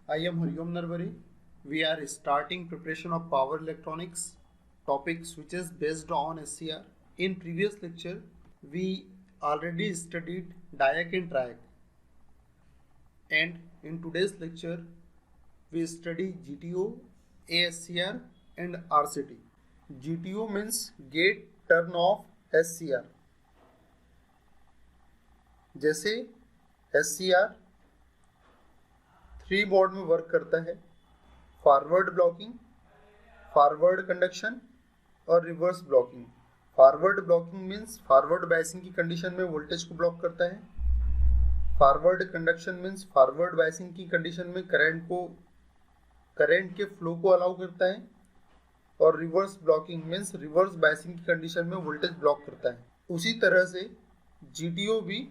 I am Hariom Narwari. We are starting preparation of power electronics topics which is based on SCR. In previous lecture, we already studied DIAC and TRIAC, and in today's lecture, we study GTO, ASCR and RCT. GTO means gate turn off SCR. जैसे SCR 3 mode में work करता है, forward blocking, forward conduction और reverse blocking. Forward blocking means forward biasing की condition में voltage को block करता है। Forward conduction means forward biasing की कंडीशन में करंट के फ्लो को अलाउ करता है। और reverse blocking means reverse biasing की कंडीशन में वोल्टेज ब्लॉक करता है। उसी तरह से जीटीओ भी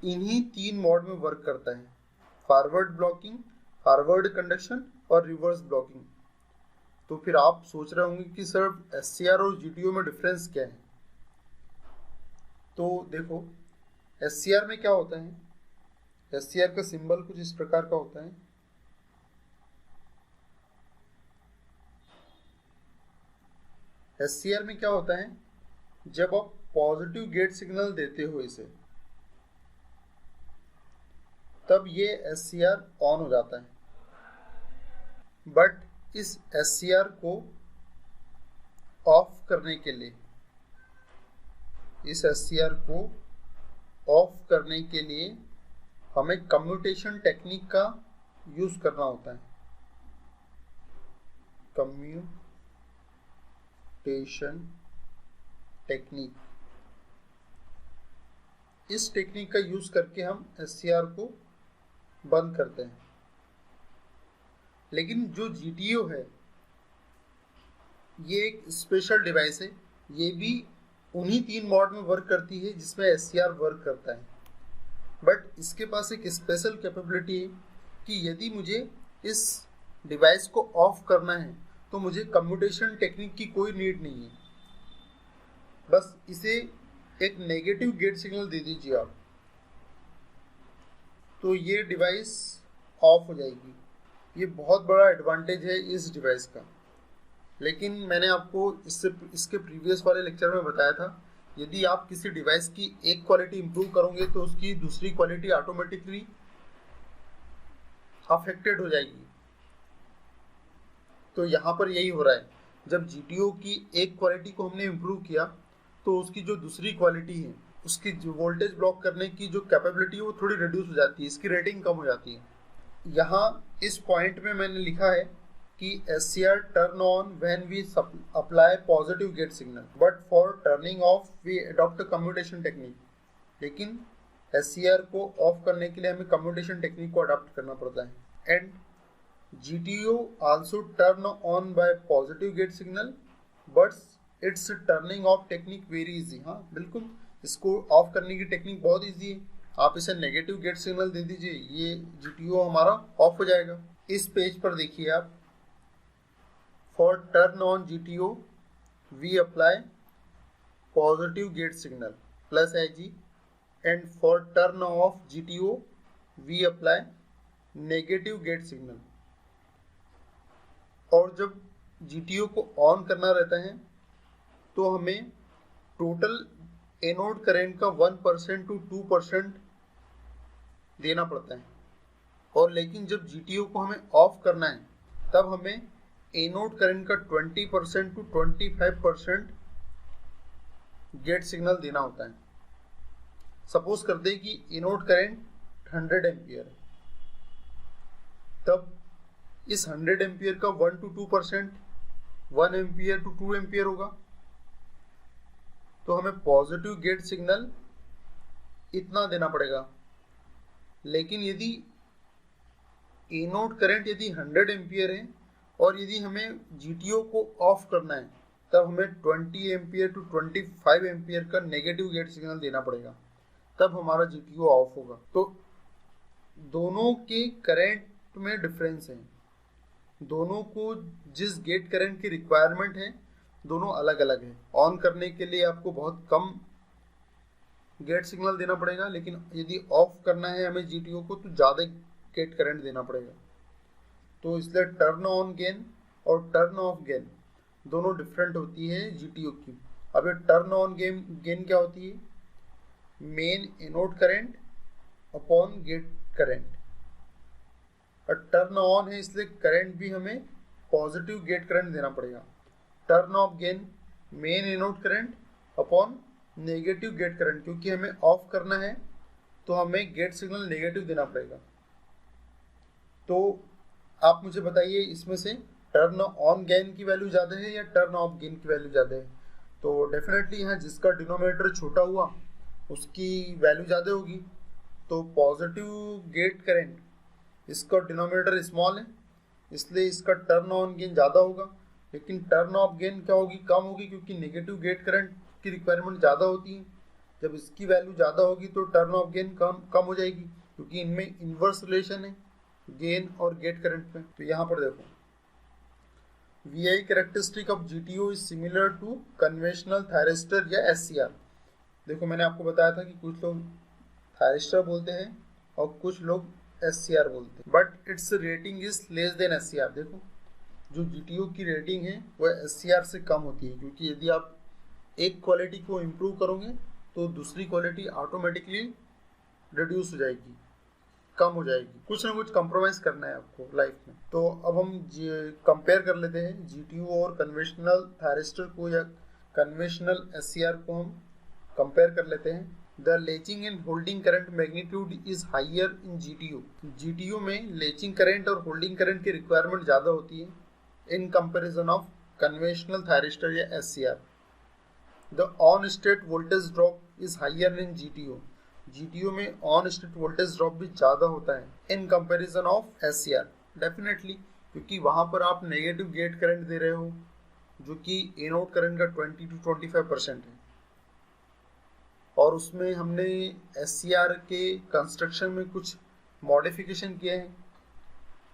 इन्हीं 3 मोड में वर्क करता है, फॉरवर्ड ब्लॉकिंग, फॉरवर्ड कंडक्शन और रिवर्स ब्लॉकिंग। तो फिर आप सोच रहे होंगे कि सर एससीआर और जीटीओ में डिफरेंस क्या है। तो देखो एससीआर में क्या होता है, एससीआर का सिंबल कुछ इस प्रकार का होता है। एससीआर में क्या होता है, जब आप पॉजिटिव गेट सिग्नल देते हो इसे, तब ये एससीआर ऑन हो जाता है। बट इस एससीआर को ऑफ करने के लिए, इस एससीआर को ऑफ करने के लिए हमें कम्यूटेशन टेक्निक का यूज करना होता है। कम्यूटेशन टेक्निक, इस टेक्निक का यूज करके हम एससीआर को बंद करते हैं। लेकिन जो जीटीओ है ये एक स्पेशल डिवाइस है, ये भी उन्हीं 3 मोड में वर्क करती है जिसमें एससीआर वर्क करता है। बट इसके पास एक स्पेशल कैपेबिलिटी है कि यदि मुझे इस डिवाइस को ऑफ करना है तो मुझे कम्यूटेशन टेक्निक की कोई नीड नहीं है, बस इसे एक नेगेटिव गेट सिग्नल दे दीजिए आप, तो ये डिवाइस ऑफ हो जाएगी। ये बहुत बड़ा एडवांटेज है इस डिवाइस का। लेकिन मैंने आपको इसके प्रीवियस वाले लेक्चर में बताया था, यदि आप किसी डिवाइस की एक क्वालिटी इंप्रूव करोगे तो उसकी दूसरी क्वालिटी ऑटोमेटिकली अफेक्टेड हो जाएगी। तो यहाँ पर यही हो रहा है, जब जीटीओ की एक क्वालिटी को हमने इंप्रूव किया तो उसकी जो दूसरी क्वालिटी है, उसकी जो वोल्टेज ब्लॉक करने की जो कैपेबिलिटी है वो थोड़ी रिड्यूस हो जाती है, इसकी रेटिंग कम हो जाती है। यहाँ इस पॉइंट में मैंने लिखा है कि SCR turn on when we apply positive gate signal, but for turning off we adopt commutation technique. लेकिन SCR को ऑफ करने के लिए हमें कम्यूटेशन टेक्निक को अडॉप्ट करना पड़ता है। And GTO also turn on by positive gate signal, but it's turning off technique very easy. हाँ बिल्कुल, इसको ऑफ करने की टेक्निक बहुत इजी है। आप इसे नेगेटिव गेट सिग्नल दे दीजिए, ये जीटीओ हमारा ऑफ हो जाएगा। इस पेज पर देखिए आप, for turn on GTO we apply positive gate signal plus IG, and for turn off GTO we apply negative gate signal. और जब जीटीओ को ऑन करना रहता है तो हमें टोटल एनोड करंट का 1% to 2% देना पड़ता है। और लेकिन जब जीटीओ को हमें ऑफ करना है तब हमें एनोड करंट का 20% to 25% गेट सिग्नल देना होता है। सपोज कर दें कि एनोड करंट 100 एम्पियर है, तब इस 100 एम्पियर का 1 to 2% 1 एम्पियर to 2 एम्पियर होगा। तो हमें पॉजिटिव गेट सिग्नल इतना देना पड़ेगा। लेकिन यदि एनोड करंट यदि 100 एम्पियर है और यदि हमें जीटीओ को ऑफ करना है तब हमें 20 एम्पियर to 25 एम्पियर का नेगेटिव गेट सिग्नल देना पड़ेगा, तब हमारा जीटीओ ऑफ होगा। तो दोनों के करंट में डिफरेंस है, दोनों को जिस गेट करंट की रिक्वायरमेंट है दोनों अलग अलग है। ऑन करने के लिए आपको बहुत कम गेट सिग्नल देना पड़ेगा, लेकिन यदि ऑफ करना है हमें जीटीओ को तो ज़्यादा गेट करंट देना पड़ेगा। तो इसलिए टर्न ऑन गेन और टर्न ऑफ गेन दोनों डिफरेंट होती है जीटीओ की। अब ये टर्न ऑन गेन क्या होती है? Main anode current upon gate current. और टर्न ऑन है इसलिए करंट भी हमें पॉजिटिव गेट करंट देना पड़ेगा। Turn off gain main anode current upon negative gate current, क्योंकि हमें ऑफ करना है तो हमें गेट सिग्नल नेगेटिव देना पड़ेगा। तो आप मुझे बताइए इसमें से टर्न ऑन गेन की वैल्यू ज़्यादा है या टर्न ऑफ गेन की वैल्यू ज़्यादा है? तो डेफिनेटली यहाँ जिसका डिनोमिनेटर छोटा हुआ उसकी वैल्यू ज़्यादा होगी। तो पॉजिटिव गेट करंट, इसका डिनोमिनेटर स्मॉल है इसलिए इसका टर्न ऑन गेन ज़्यादा होगा, लेकिन टर्न ऑफ गेन क्या होगी? कम होगी, क्योंकि नेगेटिव गेट करंट की रिक्वायरमेंट ज़्यादा होती है। जब इसकी वैल्यू ज़्यादा होगी तो टर्न ऑफ गेन कम हो जाएगी, क्योंकि इनमें इन्वर्स रिलेशन है गेन और गेट करंट में। तो यहाँ पर देखो, VI characteristic of GTO is similar to conventional thyristor या SCR। देखो मैंने आपको बताया था कि कुछ लोग थायरिस्टर बोलते हैं और कुछ लोग SCR बोलते हैं, but it's rating is less than SCR। देखो जो GTO की रेटिंग है वह SCR से कम होती है, क्योंकि यदि आप एक क्वालिटी को इम्प्रूव करोगे तो दूसरी क्वालिटी ऑटोमेटिकली रिड्यूस हो जाएगी, कम हो जाएगी। कुछ ना कुछ कंप्रोमाइज करना है आपको लाइफ में। तो अब हम कंपेयर कर लेते हैं GTO और कन्वेंशनल थायरिस्टर को या कन्वेंशनल SCR को हम कंपेयर कर लेते हैं। The latching and holding current magnitude is higher in GTO। GTO में लेचिंग करंट और होल्डिंग करंट की रिक्वायरमेंट ज़्यादा होती है in comparison of conventional thyristor या SCR। The on state voltage drop is higher in GTO। GTO में on state voltage drop भी ज़्यादा होता है in comparison of SCR। Definitely, क्योंकि वहाँ पर आप नेगेटिव गेट करंट दे रहे हो जो कि एनोड करंट का 20 to 25% है, और उसमें हमने SCR के कंस्ट्रक्शन में कुछ मॉडिफिकेशन किया है,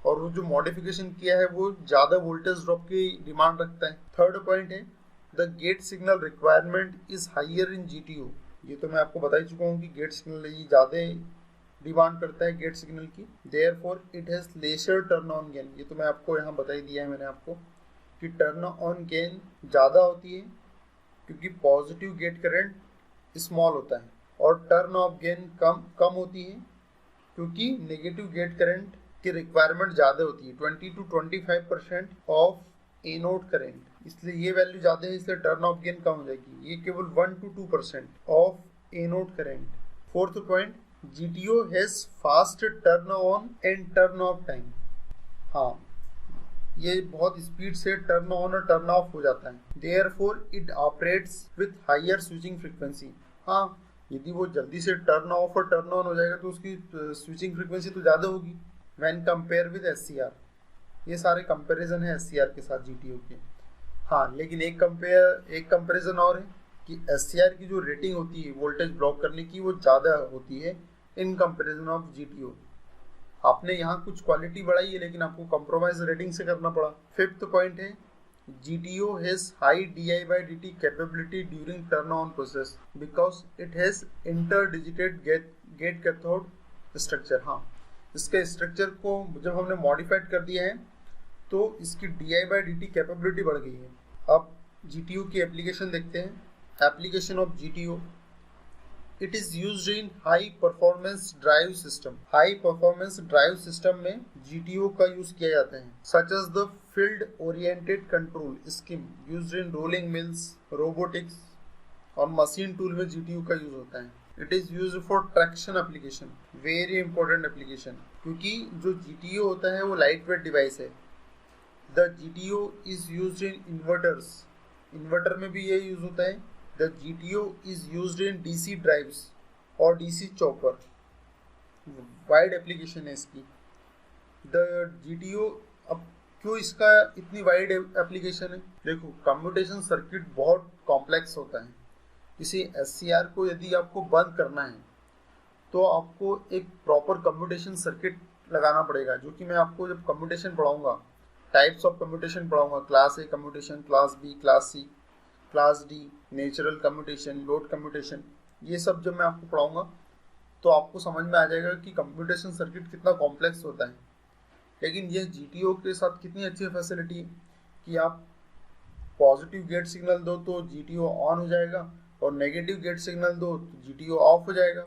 और वो जो मॉडिफिकेशन किया है वो ज़्यादा वोल्टेज ड्रॉप की डिमांड रखता है। थर्ड पॉइंट है the gate signal requirement is higher in GTO। ये तो मैं आपको बता ही चुका हूँ कि गेट सिग्नल ये ज़्यादा डिमांड करता है गेट सिग्नल की। Therefore it has lesser turn on gain. ये तो मैं आपको यहाँ बता ही दिया है मैंने आपको कि टर्न ऑन गेन ज़्यादा होती है क्योंकि पॉजिटिव गेट करंट स्मॉल होता है, और टर्न ऑफ गेन कम होती है क्योंकि नेगेटिव गेट करंट की रिक्वायरमेंट ज़्यादा होती है, 20 to 25% ऑफ एनोड करंट। इसलिए ये वैल्यू ज़्यादा है, इसलिए टर्न ऑफ गेन कम हो जाएगी। ये केवल 1 to 2% of anode current. Fourth point, GTO has fast turn on and turn off time. हाँ, ये बहुत स्पीड से टर्न ऑन और टर्न ऑफ हो जाता है। Therefore it operates with higher switching frequency. हाँ, यदि वो जल्दी से टर्न ऑफ और टर्न ऑन हो जाएगा तो उसकी स्विचिंग फ्रीक्वेंसी तो ज़्यादा होगी व्हेन कंपेयर विद SCR। ये सारे कंपैरिजन है SCR के साथ GTO के। हाँ, लेकिन एक कंपैरिजन और है कि SCR की जो रेटिंग होती है वोल्टेज ब्लॉक करने की वो ज़्यादा होती है इन कंपैरिजन ऑफ GTO। आपने यहाँ कुछ क्वालिटी बढ़ाई है लेकिन आपको कंप्रोमाइज रेटिंग से करना पड़ा। फिफ्थ पॉइंट है GTO has high di/dt capability during turn on process because it has interdigited gate cathode structure। हाँ, इसके स्ट्रक्चर को जब हमने मॉडिफाइड कर दिया है तो इसकी di/dt कैपेबिलिटी बढ़ गई है। अब GTO की एप्लीकेशन देखते हैं। Application of GTO, it is used in high performance drive system. High performance drive system में GTO का यूज किया जाता है, such as the field oriented control scheme used in rolling mills, robotics और machine tool में GTO का use होता है। It is used for traction application, very important application, क्योंकि जो GTO होता है वो लाइट वेट डिवाइस है। The GTO is used in inverters, inverter में भी ये यूज होता है। The GTO is used in DC drives और DC chopper, वाइड एप्लीकेशन है इसकी। The GTO, अब क्यों इसका इतनी वाइड एप्लीकेशन है? देखो, कम्यूटेशन सर्किट बहुत कॉम्प्लेक्स होता है। किसी SCR को यदि आपको बंद करना है तो आपको एक प्रॉपर कम्यूटेशन सर्किट लगाना पड़ेगा, जो कि मैं आपको जब कम्यूटेशन पढ़ाऊँगा, टाइप्स ऑफ कम्यूटेशन पढ़ाऊँगा, class A commutation, class B, class C, class D, natural commutation, load commutation, ये सब जब मैं आपको पढ़ाऊँगा तो आपको समझ में आ जाएगा कि कंप्यूटेशन सर्किट कितना कॉम्प्लेक्स होता है। लेकिन ये GTO के साथ कितनी अच्छी फैसिलिटी है कि आप पॉजिटिव गेट सिग्नल दो तो GTO ऑन हो जाएगा और नेगेटिव गेट सिग्नल दो तो GTO ऑफ हो जाएगा।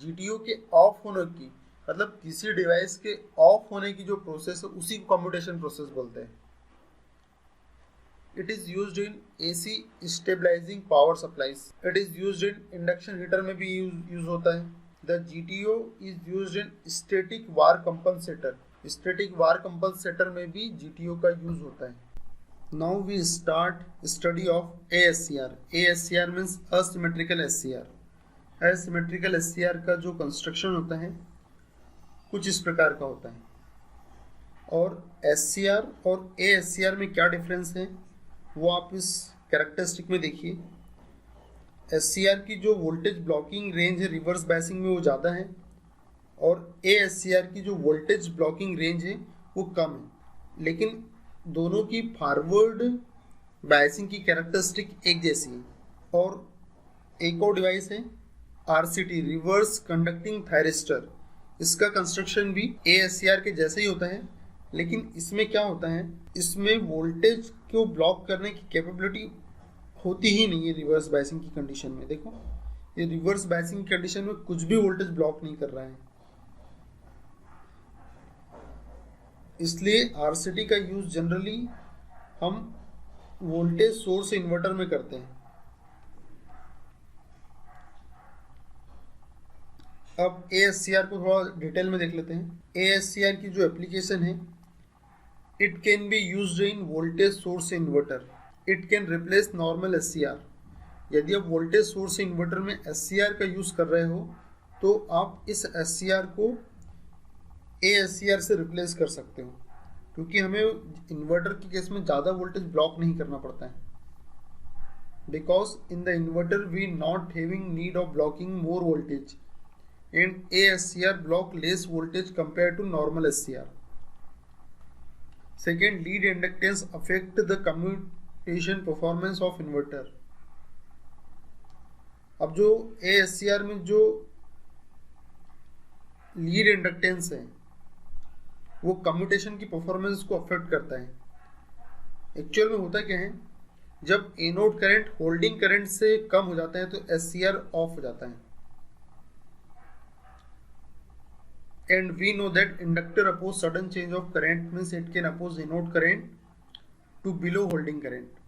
GTO के ऑफ होने की मतलब किसी डिवाइस के ऑफ होने की जो प्रोसेस है उसी को कंप्यूटेशन प्रोसेस बोलते हैं। It is used in AC stabilizing power supplies. It is used in induction heater में भी यूज होता है। The GTO is used in static var compensator. Static var compensator में भी GTO का यूज होता है। Now we start study of ASCR. ASCR means asymmetrical SCR. Asymmetrical SCR का जो कंस्ट्रक्शन होता है कुछ इस प्रकार का होता है, और SCR और ASCR में क्या डिफरेंस है वो आप इस कैरेक्टरिस्टिक में देखिए। SCR की जो वोल्टेज ब्लॉकिंग रेंज है रिवर्स बायसिंग में वो ज़्यादा है, और ASCR की जो वोल्टेज ब्लॉकिंग रेंज है वो कम है, लेकिन दोनों की फॉरवर्ड बायसिंग की कैरेक्टरिस्टिक एक जैसी है। और एक और डिवाइस है RCT, रिवर्स कंडक्टिंग थायरिस्टर। इसका कंस्ट्रक्शन भी ASCR के जैसे ही होता है, लेकिन इसमें क्या होता है, इसमें वोल्टेज को ब्लॉक करने की कैपेबिलिटी होती ही नहीं है रिवर्स बायसिंग की कंडीशन में। देखो ये रिवर्स बायसिंग की कंडीशन में कुछ भी वोल्टेज ब्लॉक नहीं कर रहा है, इसलिए RCT का यूज जनरली हम वोल्टेज सोर्स इन्वर्टर में करते हैं। अब ASCR को थोड़ा डिटेल में देख लेते हैं। ASCR की जो एप्लीकेशन है, it can be used in voltage source inverter. It can replace normal SCR। यदि आप वोल्टेज सोर्स इन्वर्टर में SCR का यूज कर रहे हो तो आप इस SCR को ASCR से रिप्लेस कर सकते हो, क्योंकि हमें इन्वर्टर के केस में ज़्यादा वोल्टेज ब्लॉक नहीं करना पड़ता है। Because in the inverter we not having need of blocking more voltage and ASCR block less voltage compared to normal SCR. Second, lead inductance affect the commutation performance of inverter. अब जो ASCR में जो lead inductance है वो commutation की performance को affect करता है। एक्चुअल में होता क्या है, जब एनोड करंट होल्डिंग करंट से कम हो जाता है तो SCR ऑफ हो जाता है। And we know that inductor oppose sudden change of current means it can oppose anode current to below holding current।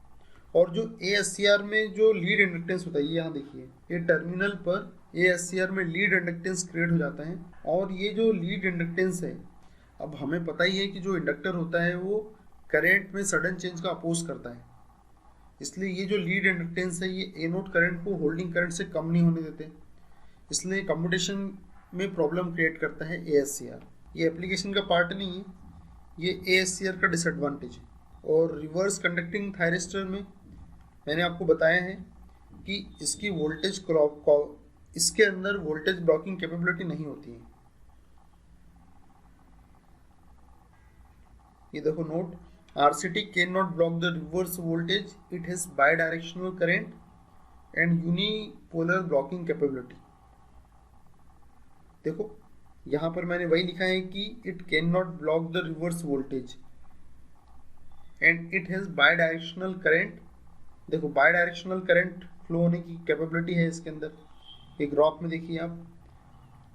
और जो ASCR में जो लीड इंडक्टेंस होता है, ये यहाँ देखिए, ये टर्मिनल पर ASCR में लीड इंडक्टेंस क्रिएट हो जाता है। और ये जो लीड इंडक्टेंस है, अब हमें पता ही है कि जो इंडक्टर होता है वो करंट में सडन चेंज का अपोज करता है, इसलिए ये जो लीड इंडक्टेंस है ये एनोड करंट को होल्डिंग करंट से कम नहीं होने देते, इसलिए कम्यूटेशन में प्रॉब्लम क्रिएट करता है ASCR। ये एप्लीकेशन का पार्ट नहीं है, ये ASCR का डिसएडवांटेज है। और रिवर्स कंडक्टिंग थायरिस्टर में मैंने आपको बताया है कि इसकी वोल्टेज इसके अंदर वोल्टेज ब्लॉकिंग कैपेबिलिटी नहीं होती है। ये देखो note, RCT can not block the reverse voltage, it has by directional current and unipolar blocking capability. देखो यहाँ पर मैंने वही लिखा है कि it can not block the reverse voltage and it has by directional current. देखो बाई डायरेक्शनल करंट फ्लो होने की कैपेबिलिटी है इसके अंदर। एक ग्राफ में देखिए आप,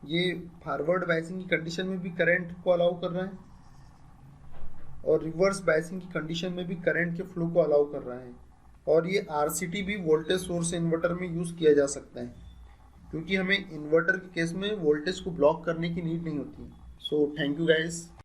ये फॉरवर्ड बायसिंग की कंडीशन में भी करंट को अलाउ कर रहा है और रिवर्स बायसिंग की कंडीशन में भी करंट के फ्लो को अलाउ कर रहा है। और ये RCT भी वोल्टेज सोर्स इन्वर्टर में यूज़ किया जा सकता है, क्योंकि हमें इन्वर्टर के केस में वोल्टेज को ब्लॉक करने की नीड नहीं होती। So thank you guys.